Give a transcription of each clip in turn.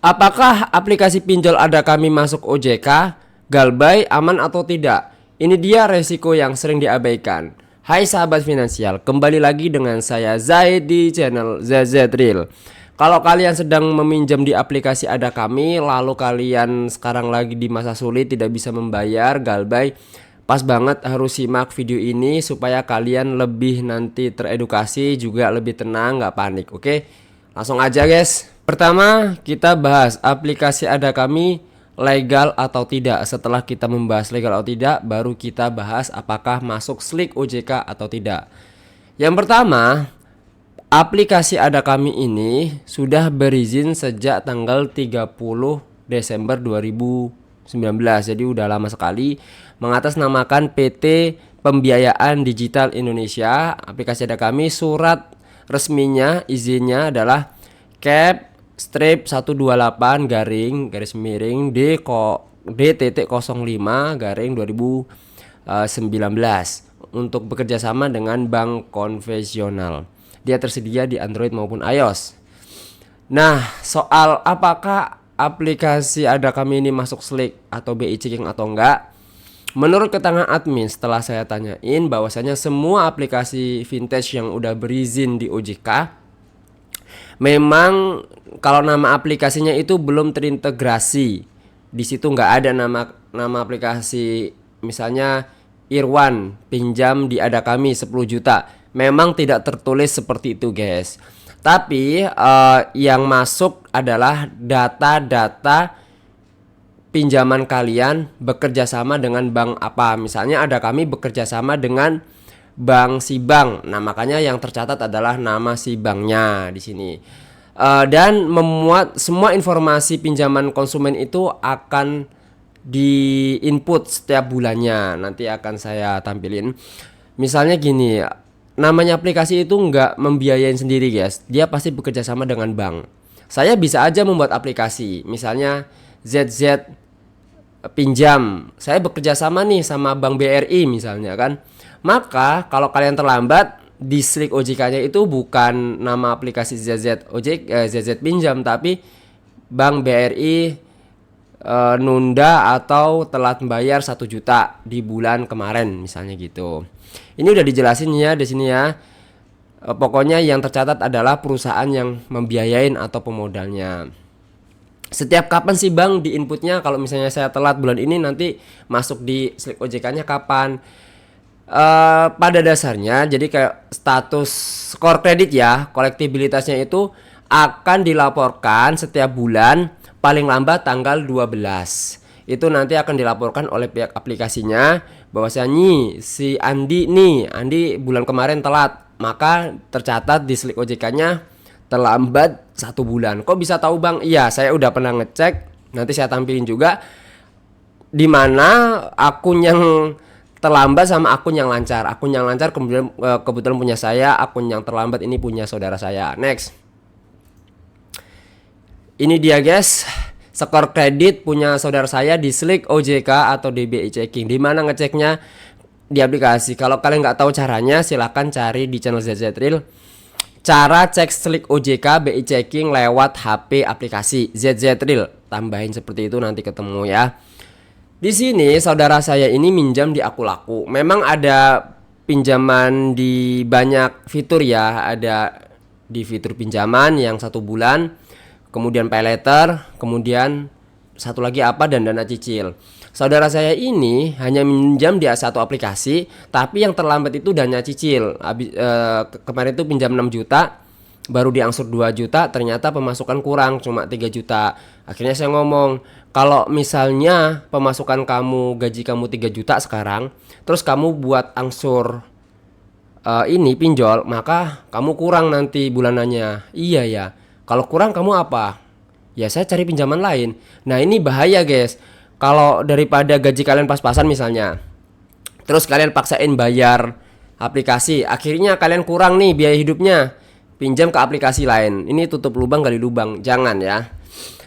Apakah aplikasi pinjol Ada Kami masuk OJK? Galbay aman atau tidak? Ini dia resiko yang sering diabaikan. Hai sahabat finansial, kembali lagi dengan saya Zaid di channel ZZ Real. Kalau kalian sedang meminjam di aplikasi Ada Kami, lalu kalian sekarang lagi di masa sulit tidak bisa membayar Galbay, pas banget harus simak video ini supaya kalian lebih nanti teredukasi, juga lebih tenang, nggak panik. Oke, langsung aja guys. Pertama kita bahas aplikasi Ada Kami legal atau tidak. Setelah kita membahas legal atau tidak, baru kita bahas apakah masuk SLIK OJK atau tidak. Yang pertama, aplikasi Ada Kami ini sudah berizin sejak tanggal 30 Desember 2019. Jadi udah lama sekali, mengatasnamakan PT Pembiayaan Digital Indonesia. Aplikasi Ada Kami, surat resminya izinnya adalah Cap strip 128 garis miring D.05 garing 2019 untuk bekerja sama dengan bank konvensional. Dia tersedia di Android maupun iOS. Nah, soal apakah aplikasi Ada Kami ini masuk SLIK atau BI checking atau enggak, menurut keterangan admin setelah saya tanyain, bahwasanya semua aplikasi vintage yang udah berizin di OJK, memang kalau nama aplikasinya itu belum terintegrasi. Di situ nggak ada nama aplikasi, misalnya Irwan pinjam di Ada Kami 10 juta. Memang tidak tertulis seperti itu guys. Tapi yang masuk adalah data-data pinjaman kalian bekerja sama dengan bank apa. Misalnya Ada Kami bekerja sama dengan bank si bank. Nah, makanya yang tercatat adalah nama si banknya di sini. Dan memuat semua informasi pinjaman konsumen itu akan di-input setiap bulannya. Nanti akan saya tampilin. Misalnya gini, namanya aplikasi itu nggak membiayain sendiri guys. Dia pasti bekerja sama dengan bank. Saya bisa aja membuat aplikasi, misalnya ZZ pinjam. Saya bekerja sama nih sama Bank BRI misalnya kan. Maka kalau kalian terlambat, di SLIK OJK-nya itu bukan nama aplikasi ZZ pinjam, tapi Bank BRI nunda atau telat membayar 1 juta di bulan kemarin misalnya gitu. Ini udah dijelasin ya di sini ya. Pokoknya yang tercatat adalah perusahaan yang membiayain atau pemodalnya. Setiap kapan sih bank di inputnya? Kalau misalnya saya telat bulan ini, nanti masuk di SLIK OJK-nya kapan? Pada dasarnya jadi kayak status skor kredit ya, kolektibilitasnya itu akan dilaporkan setiap bulan paling lambat tanggal 12. Itu nanti akan dilaporkan oleh pihak aplikasinya bahwasanya si Andi bulan kemarin telat, maka tercatat di SLIK OJK-nya terlambat 1 bulan. Kok bisa tahu bang? Iya, saya udah pernah ngecek. Nanti saya tampilin juga di mana akun yang terlambat sama akun yang lancar. Akun yang lancar kebetulan punya saya, akun yang terlambat ini punya saudara saya. Next. Ini dia guys, skor kredit punya saudara saya di SLIK OJK atau di BI checking. Di mana ngeceknya? Di aplikasi. Kalau kalian nggak tahu caranya, silahkan cari di channel ZZ Real. Cara cek SLIK OJK BI checking lewat HP aplikasi ZZ Real. Tambahin seperti itu nanti ketemu ya. Di sini saudara saya ini minjam di Akulaku. Memang ada pinjaman di banyak fitur ya. Ada di fitur pinjaman yang 1 bulan, kemudian pay later, kemudian satu lagi apa, dan dana cicil. Saudara saya ini hanya minjam di satu aplikasi, tapi yang terlambat itu dana cicil. Kemarin itu pinjam 6 juta, baru diangsur 2 juta, ternyata pemasukan kurang cuma 3 juta. Akhirnya saya ngomong, kalau misalnya pemasukan kamu, gaji kamu 3 juta sekarang, terus kamu buat angsur ini pinjol, maka kamu kurang nanti bulanannya. Iya ya, kalau kurang kamu apa? Ya saya cari pinjaman lain. Nah ini bahaya guys. Kalau daripada gaji kalian pas-pasan misalnya, terus kalian paksain bayar aplikasi, akhirnya kalian kurang nih biaya hidupnya, pinjam ke aplikasi lain. Ini tutup lubang gali lubang, jangan ya.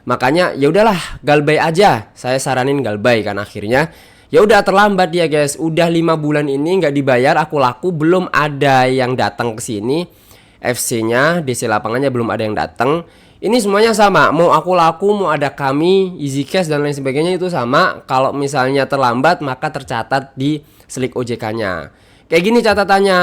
Makanya ya udahlah, Galbay aja. Saya saranin Galbay kan. Akhirnya ya udah terlambat dia guys. Udah 5 bulan ini nggak dibayar, Akulaku belum ada yang datang ke sini. FC-nya, DC lapangannya belum ada yang datang. Ini semuanya sama, mau aku laku, mau ada kami, easy cash dan lain sebagainya itu sama. Kalau misalnya terlambat maka tercatat di slip OJK-nya. Kayak gini catatannya.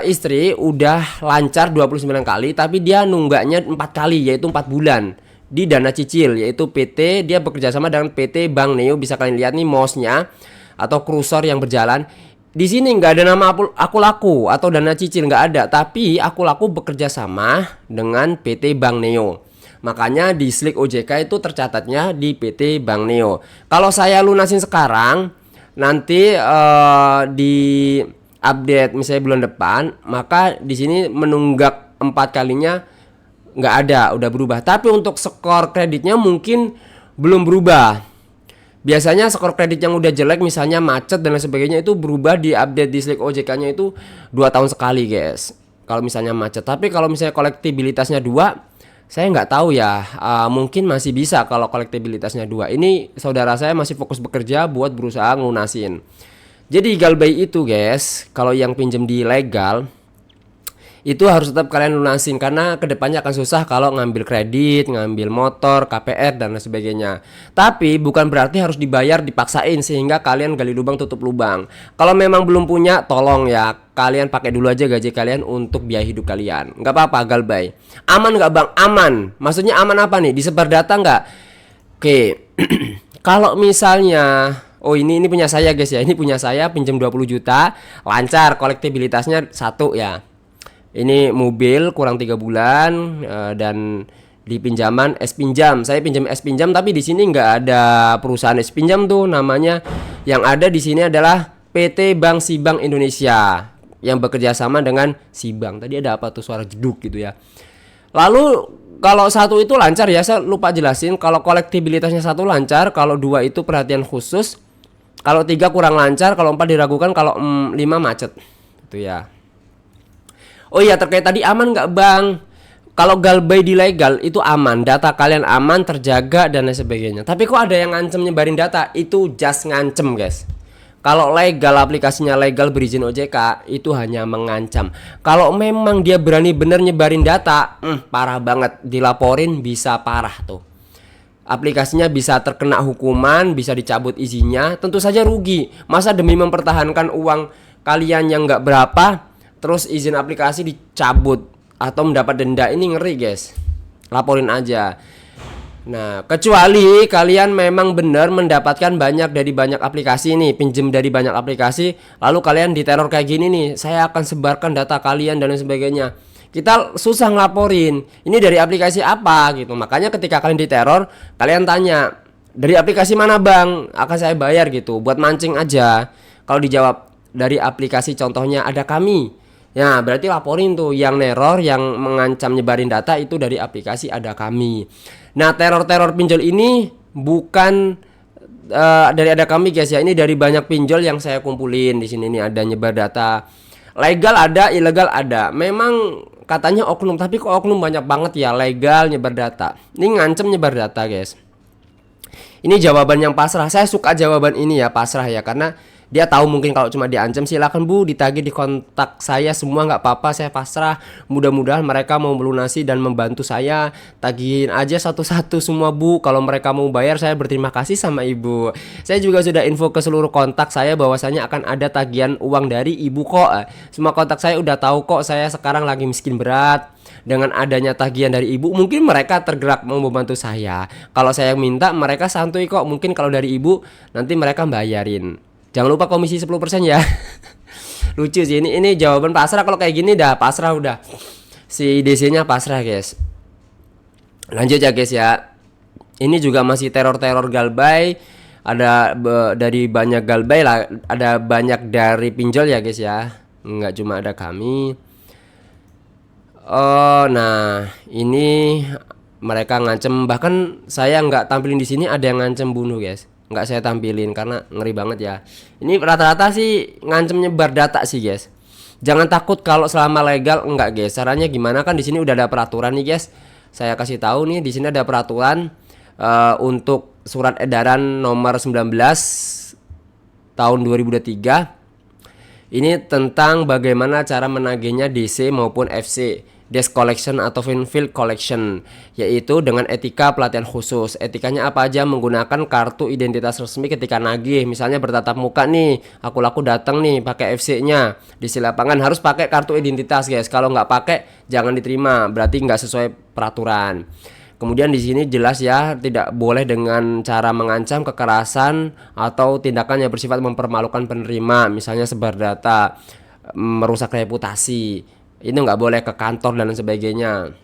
Istri udah lancar 29 kali tapi dia nunggaknya 4 kali yaitu 4 bulan di dana cicil yaitu PT. Dia bekerja sama dengan PT Bank Neo, bisa kalian lihat nih mouse-nya atau kursor yang berjalan. Di sini nggak ada nama aku laku atau dana cicil, nggak ada, tapi aku laku bekerja sama dengan PT Bank Neo. Makanya di slip OJK itu tercatatnya di PT Bank Neo. Kalau saya lunasin sekarang, nanti di update misalnya bulan depan, maka di sini menunggak 4 kalinya nggak ada, udah berubah. Tapi untuk skor kreditnya mungkin belum berubah. Biasanya skor kredit yang udah jelek misalnya macet dan lain sebagainya itu berubah di update di slip OJK-nya itu 2 tahun sekali guys. Kalau misalnya macet. Tapi kalau misalnya kolektibilitasnya 2, saya nggak tahu ya. Mungkin masih bisa kalau kolektibilitasnya 2. Ini saudara saya masih fokus bekerja buat berusaha ngunasin. Jadi Galbay itu guys, kalau yang pinjam di legal itu harus tetap kalian lunasin karena kedepannya akan susah kalau ngambil kredit, ngambil motor, KPR dan lain sebagainya. Tapi bukan berarti harus dibayar dipaksain sehingga kalian gali lubang tutup lubang. Kalau memang belum punya, tolong ya kalian pakai dulu aja gaji kalian untuk biaya hidup kalian. Nggak apa-apa Galbay. Aman nggak bang? Aman. Maksudnya aman apa nih? Disebar data nggak? Oke. Kalau misalnya ini punya saya guys ya. Ini punya saya pinjam 20 juta, lancar, kolektibilitasnya 1 ya. Ini mobil kurang 3 bulan dan di pinjaman es pinjam. Saya pinjam es pinjam tapi di sini nggak ada perusahaan es pinjam tuh namanya. Yang ada di sini adalah PT Bank Sibang Indonesia yang bekerja sama dengan Sibang. Tadi ada apa tuh suara jeduk gitu ya. Lalu kalau 1 itu lancar ya, saya lupa jelasin. Kalau kolektibilitasnya 1 lancar, kalau 2 itu perhatian khusus, kalau 3 kurang lancar, kalau 4 diragukan, kalau 5 macet. Itu ya. Oh iya, terkait tadi aman nggak bang? Kalau Galbay di legal itu aman, data kalian aman, terjaga dan lain sebagainya. Tapi kok ada yang ngancem nyebarin data? Itu just ngancem guys. Kalau legal, aplikasinya legal berizin OJK, itu hanya mengancam. Kalau memang dia berani bener nyebarin data, parah banget, dilaporin bisa parah tuh. Aplikasinya bisa terkena hukuman, bisa dicabut izinnya, tentu saja rugi. Masa demi mempertahankan uang kalian yang nggak berapa, terus izin aplikasi dicabut atau mendapat denda, ini ngeri guys. Laporin aja. Nah, kecuali kalian memang benar mendapatkan banyak dari banyak aplikasi nih, pinjem dari banyak aplikasi, lalu kalian diteror kayak gini nih, saya akan sebarkan data kalian dan lain sebagainya. Kita susah ngelaporin, ini dari aplikasi apa gitu. Makanya ketika kalian diteror, kalian tanya, dari aplikasi mana bang? Akan saya bayar gitu, buat mancing aja. Kalau dijawab dari aplikasi contohnya ada kami, ya berarti laporin tuh yang neror, yang mengancam nyebarin data itu dari aplikasi ada kami. Nah, teror-teror pinjol ini bukan dari ada kami guys ya. Ini dari banyak pinjol yang saya kumpulin di sini nih, ada nyebar data. Legal ada, ilegal ada. Memang katanya oknum, tapi kok oknum banyak banget ya. Legal nyebar data. Ini ngancem nyebar data guys. Ini jawaban yang pasrah. Saya suka jawaban ini ya, pasrah ya, karena dia tahu mungkin kalau cuma diancam, silakan bu ditagih di kontak saya semua, nggak apa-apa, saya pasrah. Mudah-mudahan mereka mau melunasi dan membantu saya. Tagihin aja satu-satu semua bu. Kalau mereka mau bayar, saya berterima kasih sama ibu. Saya juga sudah info ke seluruh kontak saya bahwasanya akan ada tagihan uang dari ibu kok. Semua kontak saya udah tahu kok, saya sekarang lagi miskin berat. Dengan adanya tagihan dari ibu, mungkin mereka tergerak mau membantu saya. Kalau saya minta, mereka santuy kok. Mungkin kalau dari ibu, nanti mereka bayarin. Jangan lupa komisi 10% ya. Lucu sih ini jawaban pasrah. Kalau kayak gini dah pasrah udah. Si DC-nya pasrah, guys. Lanjut ya, guys ya. Ini juga masih teror-teror Galbay. Ada dari banyak Galbay lah, ada banyak dari pinjol ya, guys ya. Enggak cuma ada kami. Oh, nah, ini mereka ngancem, bahkan saya nggak tampilin di sini, ada yang ngancem bunuh, guys. Nggak saya tampilin karena ngeri banget ya. Ini rata-rata sih ngancem nyebar data sih guys. Jangan takut kalau selama legal, enggak guys. Caranya gimana, kan di sini udah ada peraturan nih guys. Saya kasih tahu nih, di sini ada peraturan untuk surat edaran nomor 19 tahun 2023. Ini tentang bagaimana cara menagihnya DC maupun FC. desk collection atau field collection, yaitu dengan etika pelatihan khusus. Etikanya apa aja? Menggunakan kartu identitas resmi ketika nagih, misalnya bertatap muka nih, aku laku datang nih pakai FC-nya di lapangan, harus pakai kartu identitas guys. Kalau nggak pakai jangan diterima, berarti nggak sesuai peraturan. Kemudian di sini jelas ya, tidak boleh dengan cara mengancam, kekerasan atau tindakan yang bersifat mempermalukan penerima, misalnya sebar data, merusak reputasi. Itu nggak boleh ke kantor dan sebagainya.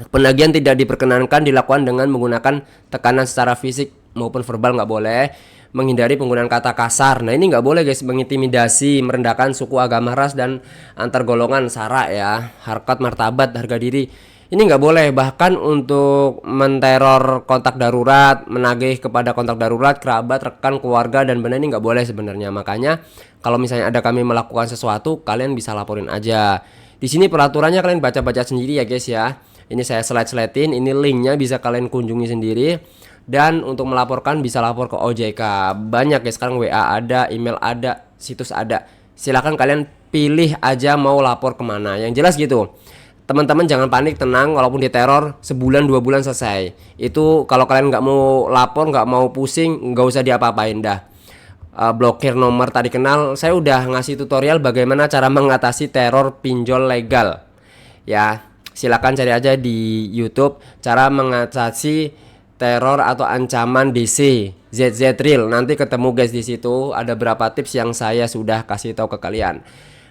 Penagihan tidak diperkenankan dilakukan dengan menggunakan tekanan secara fisik maupun verbal, nggak boleh. Menghindari penggunaan kata kasar. Nah ini nggak boleh guys, mengintimidasi, merendahkan suku, agama, ras, dan antar golongan, sara ya, harkat, martabat, harga diri. Ini nggak boleh. Bahkan untuk menteror kontak darurat, menagih kepada kontak darurat, kerabat, rekan, keluarga, dan benar ini nggak boleh sebenarnya. Makanya kalau misalnya ada kami melakukan sesuatu, kalian bisa laporin aja. Di sini peraturannya kalian baca-baca sendiri ya guys ya. Ini saya slide-slidein, ini linknya bisa kalian kunjungi sendiri. Dan untuk melaporkan bisa lapor ke OJK. Banyak ya sekarang, WA ada, email ada, situs ada. Silakan kalian pilih aja mau lapor kemana. Yang jelas gitu. Teman-teman jangan panik, tenang, walaupun diteror sebulan 2 bulan selesai. Itu kalau kalian nggak mau lapor, nggak mau pusing, nggak usah diapa-apain dah. Blokir nomor tadi kenal, saya udah ngasih tutorial bagaimana cara mengatasi teror pinjol legal. Ya, silakan cari aja di YouTube cara mengatasi teror atau ancaman DC ZZ Real. Nanti ketemu guys, di situ ada berapa tips yang saya sudah kasih tahu ke kalian.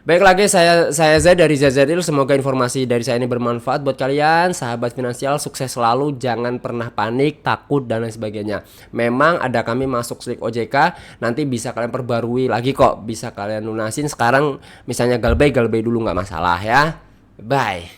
Baik lagi, saya Z dari ZZ Real. Semoga informasi dari saya ini bermanfaat buat kalian, sahabat finansial. Sukses selalu, jangan pernah panik, takut dan lain sebagainya. Memang ada kami masuk slik OJK, nanti bisa kalian perbarui lagi kok, bisa kalian lunasin. Sekarang misalnya galbay dulu nggak masalah ya. Bye.